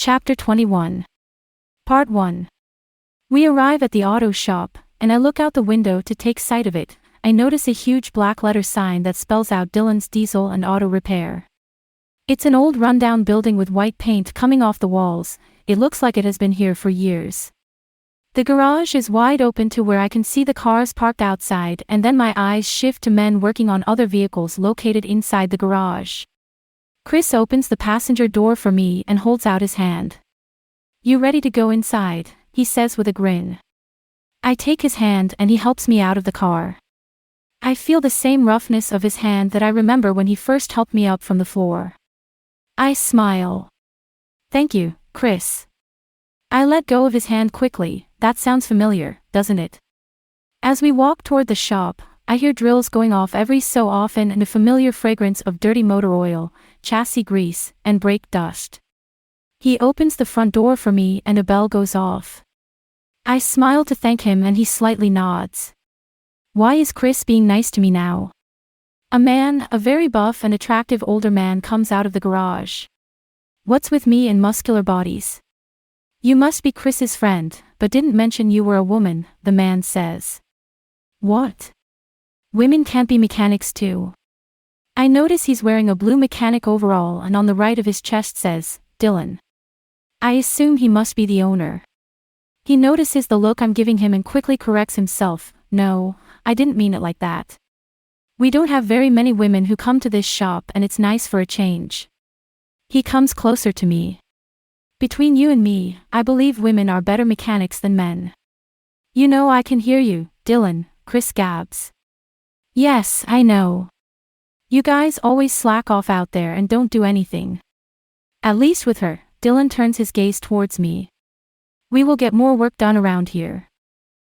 Chapter 21. Part 1. We arrive at the auto shop, and I look out the window to take sight of it. I notice a huge black letter sign that spells out Dylan's Diesel and Auto Repair. It's an old rundown building with white paint coming off the walls. It looks like it has been here for years. The garage is wide open to where I can see the cars parked outside, and then my eyes shift to men working on other vehicles located inside the garage. Chris opens the passenger door for me and holds out his hand. "You ready to go inside?" he says with a grin. I take his hand and he helps me out of the car. I feel the same roughness of his hand that I remember when he first helped me up from the floor. I smile. "Thank you, Chris." I let go of his hand quickly. That sounds familiar, doesn't it? As we walk toward the shop, I hear drills going off every so often and a familiar fragrance of dirty motor oil, chassis grease, and brake dust. He opens the front door for me and a bell goes off. I smile to thank him and he slightly nods. Why is Chris being nice to me now? A very buff and attractive older man comes out of the garage. "What's with me and muscular bodies?" "You must be Chris's friend, but didn't mention you were a woman," the man says. "What? Women can't be mechanics too?" I notice he's wearing a blue mechanic overall and on the right of his chest says, Dylan. I assume he must be the owner. He notices the look I'm giving him and quickly corrects himself. "No, I didn't mean it like that. We don't have very many women who come to this shop and it's nice for a change." He comes closer to me. "Between you and me, I believe women are better mechanics than men." "You know I can hear you, Dylan," Chris gabs. "Yes, I know. You guys always slack off out there and don't do anything." "At least with her," Dylan turns his gaze towards me. "We will get more work done around here."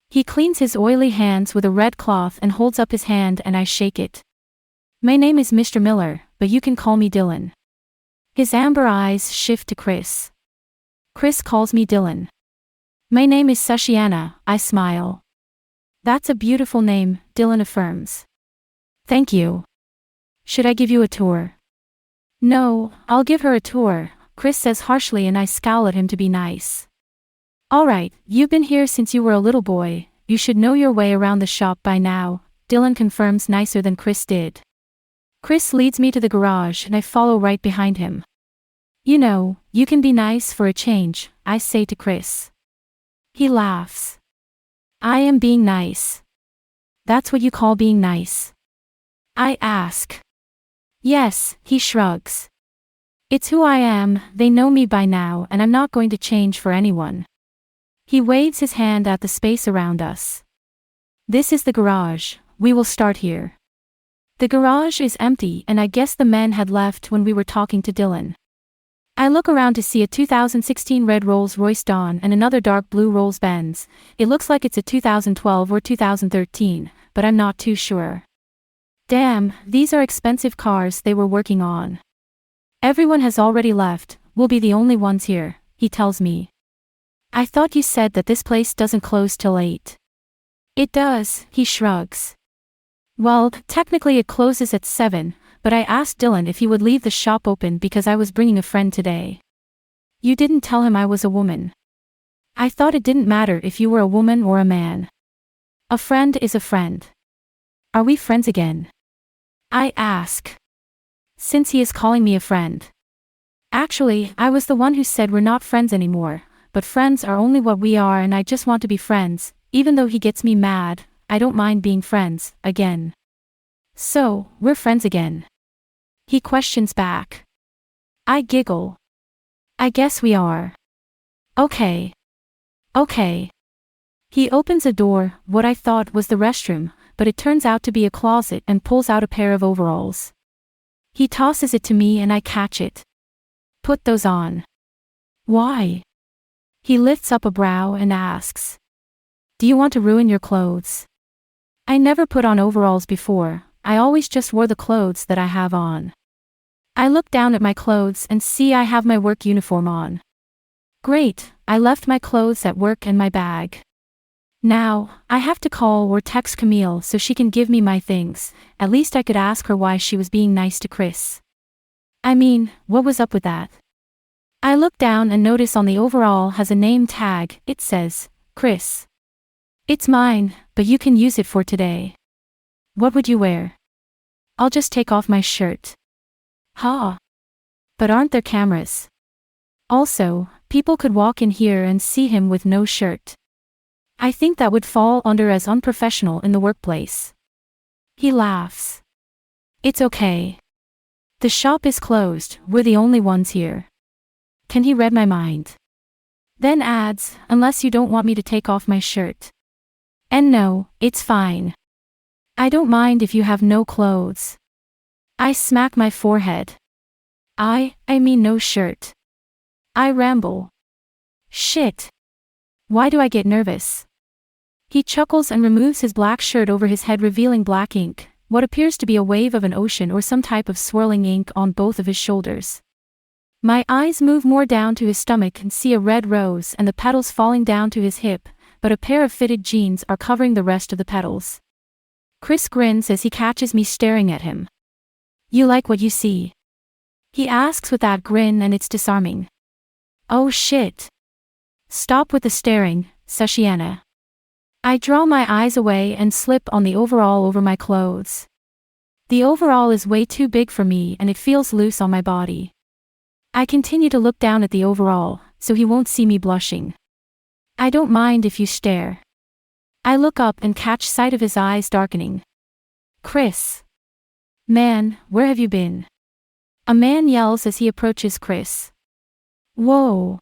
He cleans his oily hands with a red cloth and holds up his hand and I shake it. "My name is Mr. Miller, but you can call me Dylan." His amber eyes shift to Chris. Chris calls me Dylan. "My name is Sushiana," I smile. "That's a beautiful name," Dylan affirms. "Thank you. Should I give you a tour?" "No, I'll give her a tour," Chris says harshly and I scowl at him to be nice. "All right, you've been here since you were a little boy, you should know your way around the shop by now," Dylan confirms nicer than Chris did. Chris leads me to the garage and I follow right behind him. "You know, you can be nice for a change," I say to Chris. He laughs. "I am being nice." "That's what you call being nice?" I ask. "Yes," he shrugs. "It's who I am, they know me by now and I'm not going to change for anyone." He waves his hand at the space around us. "This is the garage, we will start here." The garage is empty and I guess the men had left when we were talking to Dylan. I look around to see a 2016 red Rolls-Royce Dawn and another dark blue Rolls-Benz. It looks like it's a 2012 or 2013, but I'm not too sure. Damn, these are expensive cars they were working on. "Everyone has already left, we'll be the only ones here," he tells me. "I thought you said that this place doesn't close till 8. "It does," he shrugs. "Well, technically it closes at 7, but I asked Dylan if he would leave the shop open because I was bringing a friend today." "You didn't tell him I was a woman." "I thought it didn't matter if you were a woman or a man. A friend is a friend." "Are we friends again?" I ask. Since he is calling me a friend. Actually, I was the one who said we're not friends anymore, but friends are only what we are and I just want to be friends. Even though he gets me mad, I don't mind being friends, again. "So, we're friends again?" He questions back. I giggle. "I guess we are." Okay. He opens a door, what I thought was the restroom, but it turns out to be a closet and pulls out a pair of overalls. He tosses it to me and I catch it. "Put those on." "Why?" He lifts up a brow and asks. "Do you want to ruin your clothes?" I never put on overalls before, I always just wore the clothes that I have on. I look down at my clothes and see I have my work uniform on. Great, I left my clothes at work and my bag. Now, I have to call or text Camille so she can give me my things. At least I could ask her why she was being nice to Chris. I mean, what was up with that? I look down and notice on the overall has a name tag. It says, Chris. It's mine, but you can use it for today. What would you wear? I'll just take off my shirt. Ha! But aren't there cameras? Also, people could walk in here and see him with no shirt. I think that would fall under as unprofessional in the workplace. He laughs. It's okay. The shop is closed, we're the only ones here. Can he read my mind? Then adds, unless you don't want me to take off my shirt. And no, it's fine. I don't mind if you have no clothes. I smack my forehead. I mean no shirt. I ramble. Shit. Why do I get nervous? He chuckles and removes his black shirt over his head, revealing black ink, what appears to be a wave of an ocean or some type of swirling ink on both of his shoulders. My eyes move more down to his stomach and see a red rose and the petals falling down to his hip, but a pair of fitted jeans are covering the rest of the petals. Chris grins as he catches me staring at him. You like what you see? He asks with that grin, and it's disarming. Oh shit. Stop with the staring, Sushiana. I draw my eyes away and slip on the overall over my clothes. The overall is way too big for me and it feels loose on my body. I continue to look down at the overall, so he won't see me blushing. I don't mind if you stare. I look up and catch sight of his eyes darkening. Chris. Man, where have you been? A man yells as he approaches Chris. Whoa.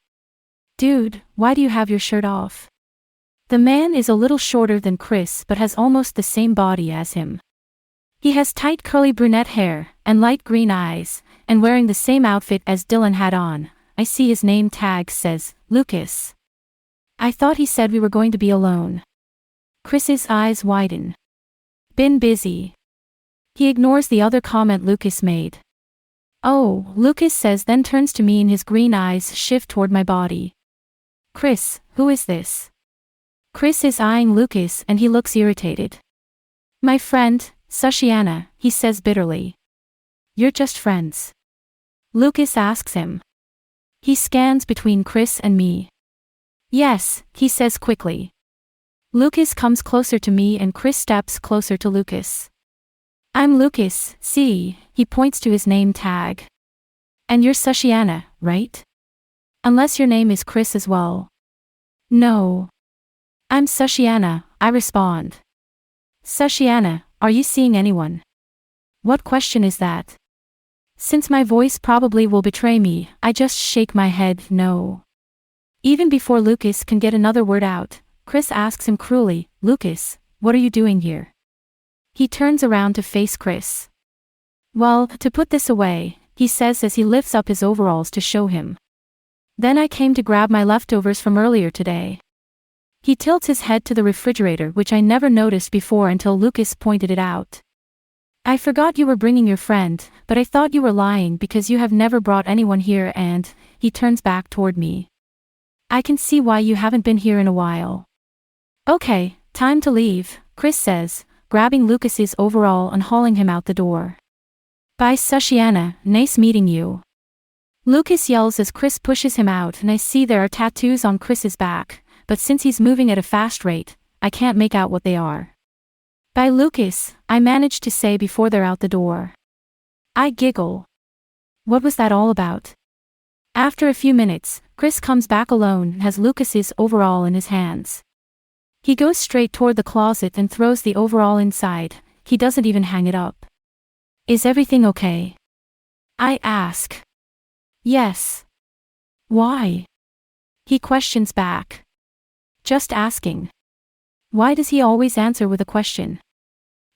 Dude, why do you have your shirt off? The man is a little shorter than Chris but has almost the same body as him. He has tight curly brunette hair and light green eyes, and wearing the same outfit as Dylan had on. I see his name tag says, Lucas. I thought he said we were going to be alone. Chris's eyes widen. Been busy. He ignores the other comment Lucas made. Oh, Lucas says, then turns to me and his green eyes shift toward my body. Chris, who is this? Chris is eyeing Lucas and he looks irritated. My friend, Sushiana, he says bitterly. You're just friends? Lucas asks him. He scans between Chris and me. Yes, he says quickly. Lucas comes closer to me and Chris steps closer to Lucas. I'm Lucas, see, he points to his name tag. And you're Sushiana, right? Unless your name is Chris as well. No. I'm Sushiana, I respond. Sushiana, are you seeing anyone? What question is that? Since my voice probably will betray me, I just shake my head no. Even before Lucas can get another word out, Chris asks him cruelly, Lucas, what are you doing here? He turns around to face Chris. Well, to put this away, he says as he lifts up his overalls to show him. Then I came to grab my leftovers from earlier today. He tilts his head to the refrigerator, which I never noticed before until Lucas pointed it out. I forgot you were bringing your friend, but I thought you were lying because you have never brought anyone here and, he turns back toward me. I can see why you haven't been here in a while. Okay, time to leave, Chris says, grabbing Lucas's overall and hauling him out the door. Bye Sushiana, nice meeting you. Lucas yells as Chris pushes him out and I see there are tattoos on Chris's back, but since he's moving at a fast rate, I can't make out what they are. Bye Lucas, I manage to say before they're out the door. I giggle. What was that all about? After a few minutes, Chris comes back alone and has Lucas's overall in his hands. He goes straight toward the closet and throws the overall inside, he doesn't even hang it up. Is everything okay? I ask. Yes. Why? He questions back. Just asking. Why does he always answer with a question?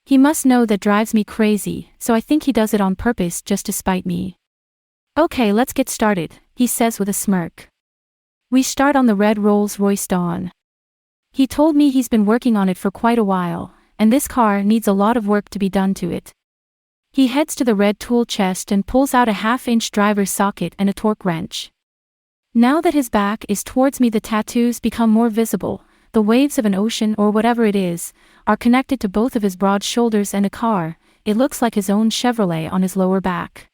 He must know that drives me crazy, so I think he does it on purpose just to spite me. Okay, let's get started, he says with a smirk. We start on the red Rolls-Royce Dawn. He told me he's been working on it for quite a while, and this car needs a lot of work to be done to it. He heads to the red tool chest and pulls out a half-inch driver's socket and a torque wrench. Now that his back is towards me, the tattoos become more visible. The waves of an ocean or whatever it is, are connected to both of his broad shoulders and a car. It looks like his own Chevrolet on his lower back.